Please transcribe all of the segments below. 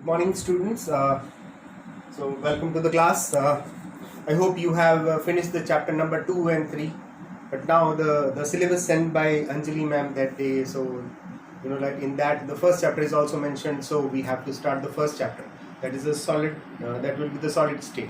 morning, students. So welcome to the class. I hope you have finished the chapter number 2 and 3. But now the syllabus sent by Anjali ma'am that day, so like in that the first chapter is also mentioned, so we have to start the first chapter. That is a solid, that will be the solid state.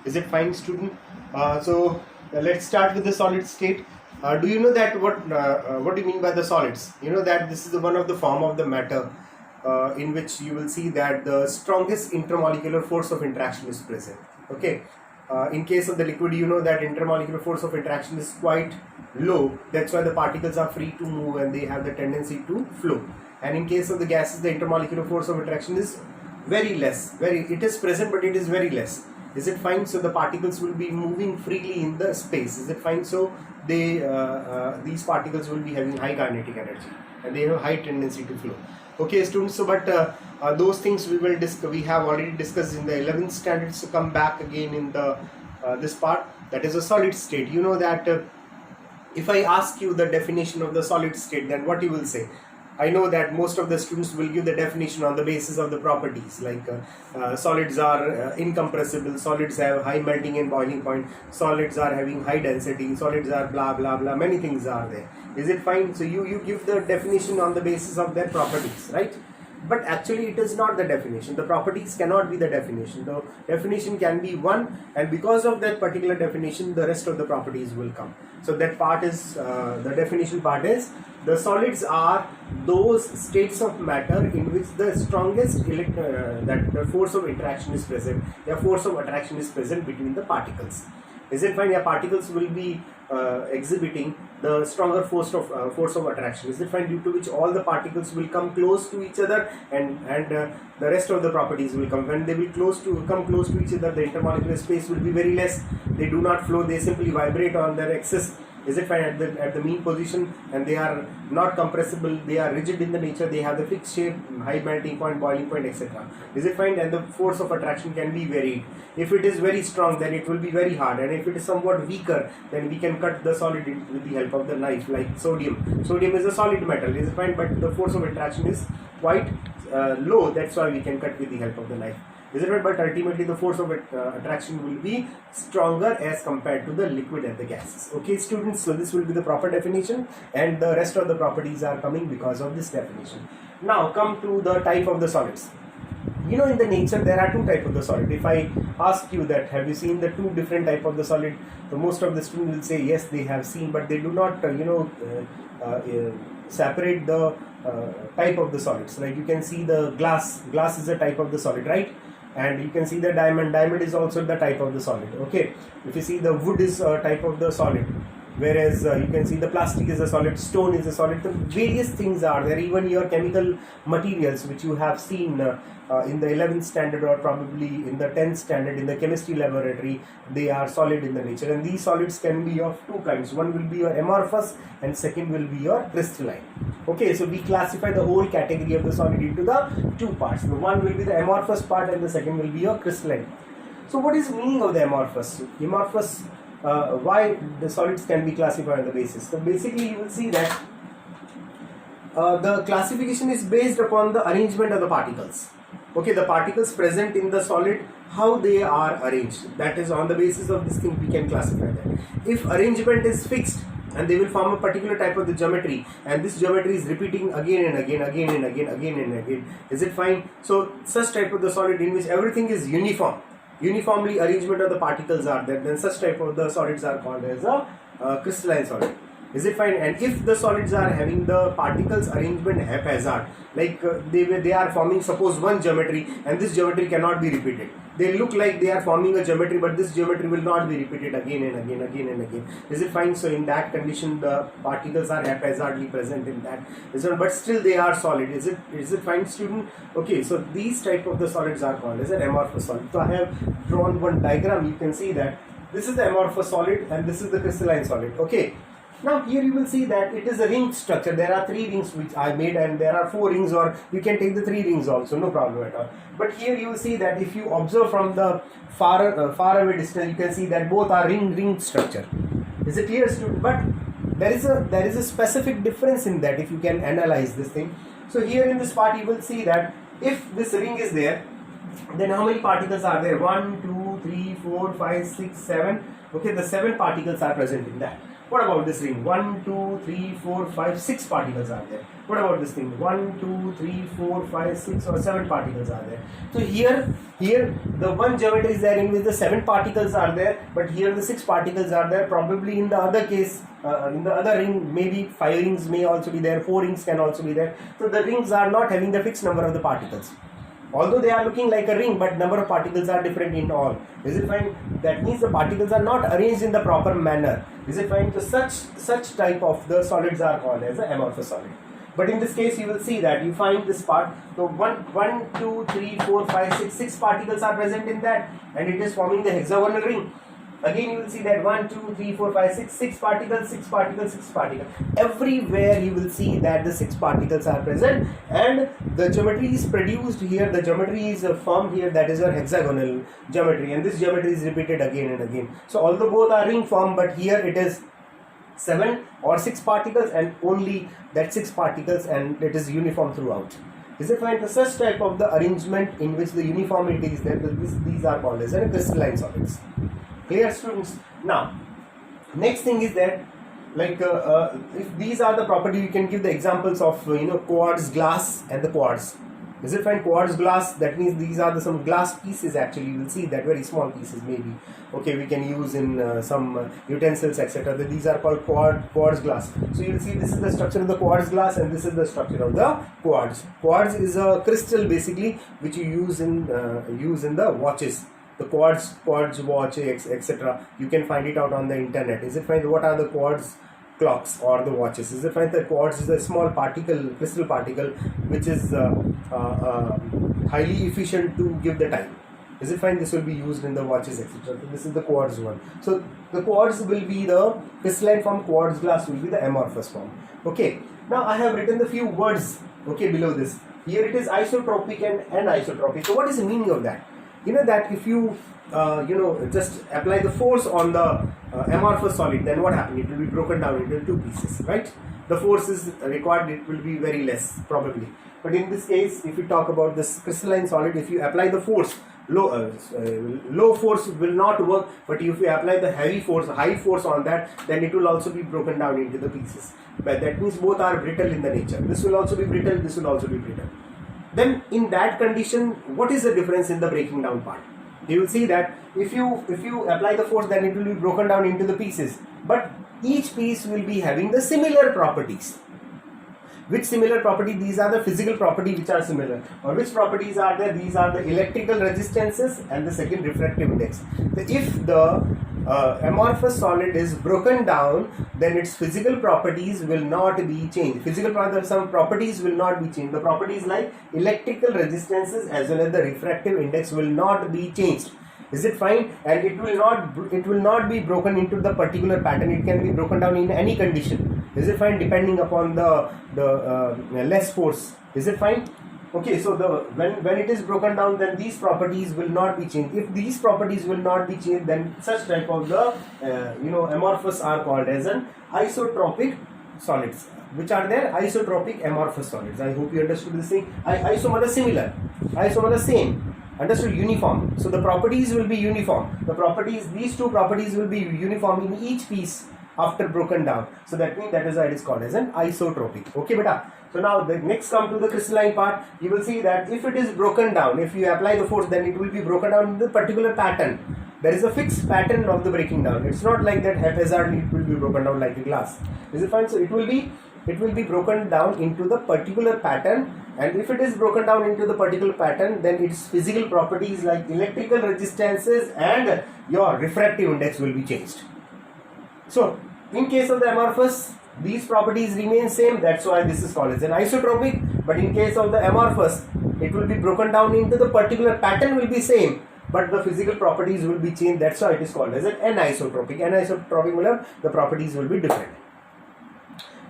Is it fine, student? Let's start with the solid state. Do you know that what do you mean by the solids? You know that this is one of the form of the matter in which you will see that the strongest intermolecular force of interaction is present. Okay. In case of the liquid, you know that intermolecular force of interaction is quite low. That's why the particles are free to move and they have the tendency to flow. And in case of the gases, the intermolecular force of interaction is very less. It is present, but it is very less. Is it fine? So the particles will be moving freely in the space. Is it fine? So these particles will be having high kinetic energy and they have high tendency to flow. Okay, students. So, but those things we have already discussed in the 11th standard. So come back again in the this part, that is a solid state. You know that if I ask you the definition of the solid state, then what you will say? I know that most of the students will give the definition on the basis of the properties, like solids are incompressible, solids have high melting and boiling point, solids are having high density, solids are blah blah blah, many things are there. Is it fine? So you give the definition on the basis of their properties, right? But actually it is not the definition. The properties cannot be the definition. The definition can be one, and because of that particular definition, the rest of the properties will come. So that part is, the definition part is, the solids are those states of matter in which the strongest the force of interaction is present, the force of attraction is present between the particles. Is it fine? Yeah, particles will be exhibiting the stronger force of attraction. Is it fine? Due to which all the particles will come close to each other, and the rest of the properties will come. When they will come close to each other, the intermolecular space will be very less. They do not flow. They simply vibrate on their axis. Is it fine? At the mean position, and they are not compressible, they are rigid in the nature, they have the fixed shape, high melting point, boiling point, etc. Is it fine? And the force of attraction can be varied. If it is very strong, then it will be very hard, and if it is somewhat weaker, then we can cut the solid with the help of the knife, like sodium. Sodium is a solid metal, is it fine? But the force of attraction is quite low, that's why we can cut with the help of the knife. Is it right? But ultimately the force of attraction will be stronger as compared to the liquid and the gases. Okay, students, so this will be the proper definition, and the rest of the properties are coming because of this definition. Now come to the type of the solids. You know, in the nature there are two types of the solid. If I ask you that, have you seen the two different type of the solid? So most of the students will say yes, they have seen, but they do not separate the type of the solids. Like you can see the glass is a type of the solid, right? And you can see the diamond is also the type of the solid. Okay, if you see the wood is a type of the solid, whereas you can see the plastic is a solid, stone is a solid. The various things are there. Even your chemical materials which you have seen in the 11th standard or probably in the 10th standard in the chemistry laboratory, they are solid in the nature, and these solids can be of two kinds. One will be your amorphous and second will be your crystalline. Okay, so we classify the whole category of the solid into the two parts. The one will be the amorphous part and the second will be your crystalline. So what is the meaning of the amorphous? Amorphous, why the solids can be classified on the basis? So basically you will see that the classification is based upon the arrangement of the particles. Okay, the particles present in the solid, how they are arranged. That is, on the basis of this thing we can classify that. If arrangement is fixed and they will form a particular type of the geometry, and this geometry is repeating again and again, is it fine? So such type of the solid in which everything is uniformly arrangement of the particles are there, then such type of the solids are called as a crystalline solid. Is it fine? And if the solids are having the particles arrangement haphazard, like they are forming suppose one geometry, and this geometry cannot be repeated. They look like they are forming a geometry, but this geometry will not be repeated again and again. Is it fine? So in that condition, the particles are haphazardly present in that. But still they are solid. Is it fine, student? Okay, so these type of the solids are called as an amorphous solid. So I have drawn one diagram. You can see that this is the amorphous solid and this is the crystalline solid. Okay. Now here you will see that it is a ring structure. There are 3 rings which I made, and there are 4 rings, or you can take the 3 rings also, no problem at all. But here you will see that if you observe from the far away distance, you can see that both are ring structure. Is it clear, student? But there is a specific difference in that if you can analyze this thing. So here in this part you will see that if this ring is there, Then how many particles are there? 1, 2, 3, 4, 5, 6, 7. Okay, the 7 particles are present in that. What about this ring? 1, 2, 3, 4, 5, 6 particles are there. What about this thing? 1, 2, 3, 4, 5, 6 or 7 particles are there. So here the one geometry is there in which the 7 particles are there, but here the 6 particles are there. Probably in the other case, in the other ring, maybe 5 rings may also be there, 4 rings can also be there. So the rings are not having the fixed number of the particles. Although they are looking like a ring, but number of particles are different in all. Is it fine? That means the particles are not arranged in the proper manner. Is it fine? So such type of the solids are called as an amorphous solid. But in this case, you will see that you find this part. So 1, 2, 3, 4, 5, 6 particles are present in that, and it is forming the hexagonal ring. Again, you will see that 1, 2, 3, 4, 5, 6 particles, 6 particles, 6 particles. Everywhere you will see that the 6 particles are present, and the geometry is produced here. The geometry is formed here, that is a hexagonal geometry, and this geometry is repeated again and again. So although both are ring form, but here it is 7 or 6 particles, and only that 6 particles, and it is uniform throughout. Is it fine? The such type of the arrangement in which the uniformity is there, these are called as crystalline solids. Clear, students? Now, next thing is that, like if these are the property, you can give the examples of quartz glass and the quartz. Is it fine? Quartz glass, that means these are some glass pieces. Actually, you will see that very small pieces maybe. Okay, we can use in some utensils, etc. These are called quartz glass. So you will see this is the structure of the quartz glass, and this is the structure of the quartz. Quartz is a crystal basically, which you use in the watches. The quartz watch, etc. You can find it out on the internet. Is it fine? What are the quartz clocks or the watches? Is it fine? The quartz is a small particle, crystal particle, which is highly efficient to give the time. Is it fine? This will be used in the watches, etc. This is the quartz one. So the quartz will be the crystalline form. Quartz glass will be the amorphous form. Okay. Now I have written the few words. Okay, below this. Here it is isotropic and anisotropic. So what is the meaning of that? You know that if you just apply the force on the amorphous solid, then what happens? It will be broken down into 2 pieces, right? The force is required, it will be very less probably. But in this case, if you talk about this crystalline solid, if you apply the force, low force will not work, but if you apply the high force on that, then it will also be broken down into the pieces. But that means both are brittle in the nature. This will also be brittle, this will also be brittle. Then in that condition, what is the difference in the breaking down part? You will see that if you apply the force, then it will be broken down into the pieces, but each piece will be having the similar properties. Which similar property? These are the physical property which are similar. Or which properties are there? These are the electrical resistances and the second refractive index. So if the amorphous solid is broken down, then its physical properties will not be changed. Some properties will not be changed. The properties like electrical resistances as well as the refractive index will not be changed. Is it fine? And it will not be broken into the particular pattern. It can be broken down in any condition. Is it fine? Depending upon the less force. Is it fine? Okay, so when it is broken down, then these properties will not be changed. If these properties will not be changed, then such type of the amorphous are called as an isotropic solids. Which are there? Isotropic amorphous solids. I hope you understood this thing. Isomer is similar. Isomer is same. Understood? Uniform. So the properties will be uniform. These 2 properties will be uniform in each piece after broken down. So that means that is why it is called as an isotropic. Okay, beta. So now the next come to the crystalline part. You will see that if it is broken down, if you apply the force, then it will be broken down in the particular pattern. There is a fixed pattern of the breaking down. It's not like that haphazardly it will be broken down like a glass. Is it fine? So it will be broken down into the particular pattern, and if it is broken down into the particular pattern, then its physical properties like electrical resistances and your refractive index will be changed. So in case of the amorphous, these properties remain same, that's why this is called as an isotropic. But in case of the amorphous, it will be broken down into the particular pattern will be same, but the physical properties will be changed, that's why it is called as an anisotropic. Anisotropic means the properties will be different.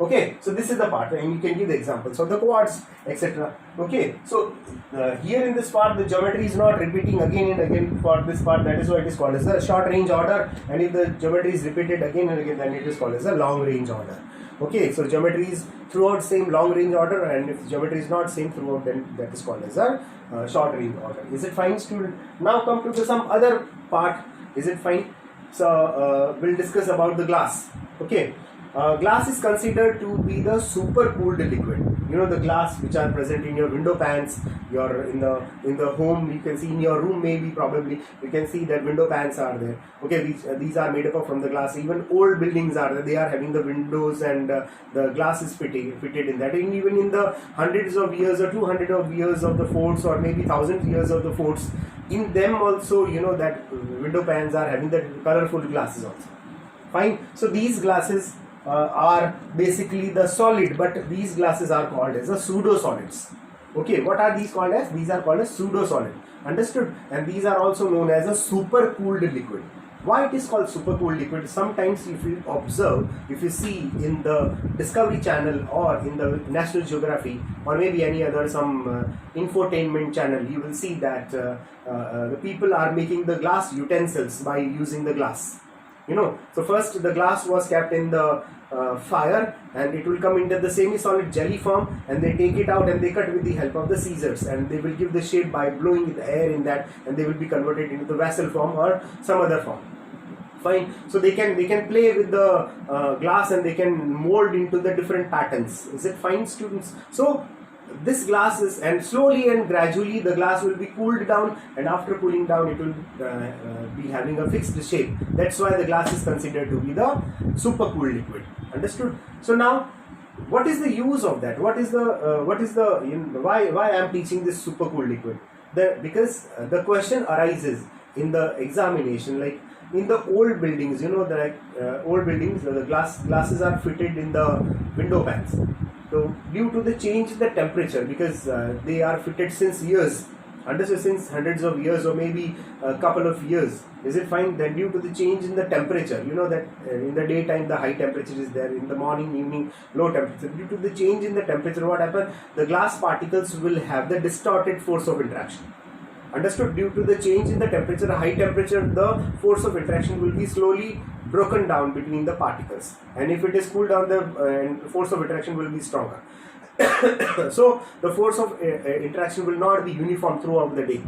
Okay, so this is the part, and you can give the examples of the quartz, etc. Okay, so here in this part, the geometry is not repeating again and again for this part. That is why it is called as a short range order. And if the geometry is repeated again and again, then it is called as a long range order. Okay, so geometry is throughout same long range order, and if geometry is not same throughout, then that is called as a short range order. Is it fine, student? Now come to some other part. Is it fine? So we'll discuss about the glass. Okay. Glass is considered to be the super cooled liquid. You know, the glass which are present in your window pans, your in the home, you can see in your room, maybe probably you can see that window pans are there. Okay, these are made up from the glass. Even old buildings are there, they are having the windows, and the glass is fitted in that. And even in the hundreds of years or 200 of years of the forts, or maybe thousands years of the forts, in them also, you know, that window pans are having the colorful glasses also. Fine. So these glasses are basically the solid, but these glasses are called as a pseudo solids. Okay, what are these called as? These are called as pseudo solid. Understood? And these are also known as a super cooled liquid. Why it is called super cooled liquid? Sometimes if you observe, if you see in the Discovery Channel or in the National Geography, or maybe any other some infotainment channel, you will see that the people are making the glass utensils by using the glass. You know, so first the glass was kept in the fire, and it will come into the semi-solid jelly form, and they take it out and they cut with the help of the scissors, and they will give the shape by blowing the air in that, and they will be converted into the vessel form or some other form. Fine. So they can play with the glass, and they can mold into the different patterns. Is it fine, students? So this glass is, and slowly and gradually the glass will be cooled down, and after cooling down it will be having a fixed shape. That's why the glass is considered to be the super cooled liquid. Understood? So now, what is the use of that? What is the you know, why I am teaching this super cooled liquid? Because the question arises in the examination, like in the old buildings, you know, the old buildings, the glasses are fitted in the window pans. So due to the change in the temperature, because they are fitted since years, understood, since hundreds of years or maybe a couple of years, is it fine? Then due to the change in the temperature, you know that in the daytime the high temperature is there, in the morning, evening low temperature. Due to the change in the temperature, what happens? The glass particles will have the distorted force of interaction. Understood? Due to the change in the temperature, high temperature, the force of interaction will be slowly broken down between the particles, and if it is cooled down, the force of interaction will be stronger. So the force of interaction will not be uniform throughout the day.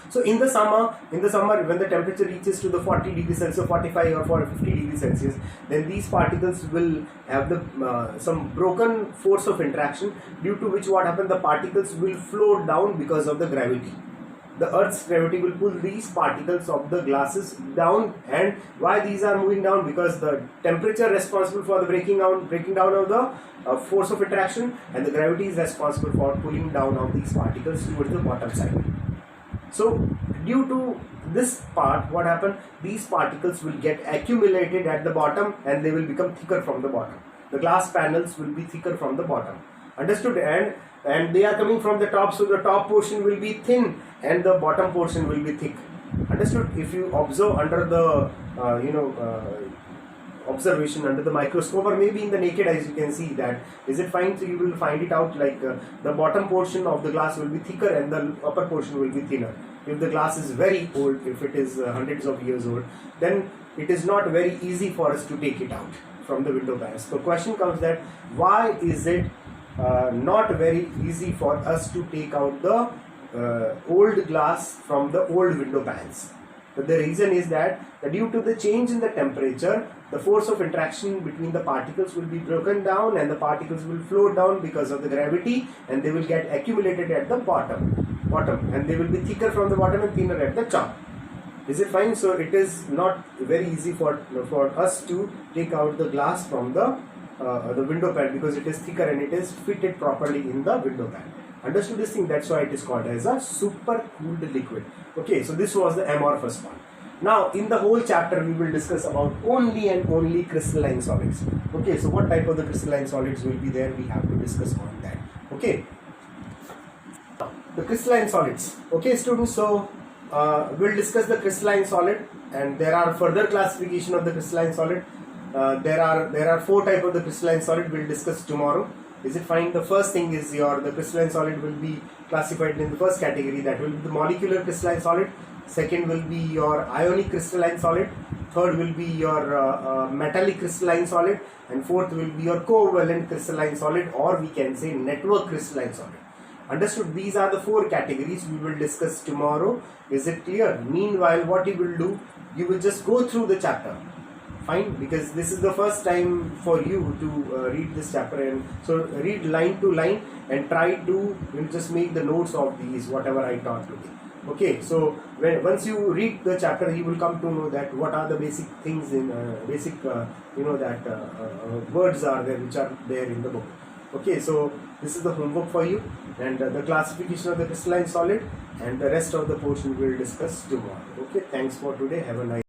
So in the summer when the temperature reaches to the 40 degrees Celsius, 45 or 50 degrees Celsius, then these particles will have the some broken force of interaction, due to which what happens, the particles will float down because of the gravity. The Earth's gravity will pull these particles of the glasses down. And why these are moving down? Because the temperature responsible for the breaking down of the force of attraction, and the gravity is responsible for pulling down of these particles towards the bottom side. So due to this part, what happened? These particles will get accumulated at the bottom, and they will become thicker from the bottom. The glass panels will be thicker from the bottom. Understood? And they are coming from the top, so the top portion will be thin and the bottom portion will be thick. Understood? If you observe under the observation under the microscope, or maybe in the naked eyes, you can see that. Is it fine? So you will find it out, like the bottom portion of the glass will be thicker and the upper portion will be thinner. If the glass is very old, if it is hundreds of years old, then it is not very easy for us to take it out from the window pans. So question comes that why is it not very easy for us to take out the old glass from the old window pans? But the reason is that due to the change in the temperature, the force of interaction between the particles will be broken down, and the particles will float down because of the gravity, and they will get accumulated at the bottom, and they will be thicker from the bottom and thinner at the top. Is it fine? So it is not very easy for us to take out the glass from the window pan, because it is thicker and it is fitted properly in the window pan. Understood this thing? That's why it is called as a super cooled liquid. Okay, so this was the amorphous part. Now in the whole chapter we will discuss about only and only crystalline solids. Okay, so what type of the crystalline solids will be there, we have to discuss on that. Okay, the crystalline solids. Okay students, so we'll discuss the crystalline solid, and there are further classification of the crystalline solid. There are 4 types of the crystalline solid. We'll discuss tomorrow. Is it fine? The first thing is the crystalline solid will be classified in the first category, that will be the molecular crystalline solid. Second will be your ionic crystalline solid. third will be your metallic crystalline solid, and fourth will be your covalent crystalline solid, or we can say network crystalline solid. Understood? These are the four categories we will discuss tomorrow. Is it clear? Meanwhile, what you will do, you will just go through the chapter. Fine, because this is the first time for you to read this chapter, and so read line to line and try to just make the notes of these whatever I taught today. Okay, so once you read the chapter, you will come to know that what are the basic things in words are there which are there in the book. Okay, so this is the homework for you, and the classification of the crystalline solid and the rest of the portion we will discuss tomorrow. Okay, thanks for today. Have a nice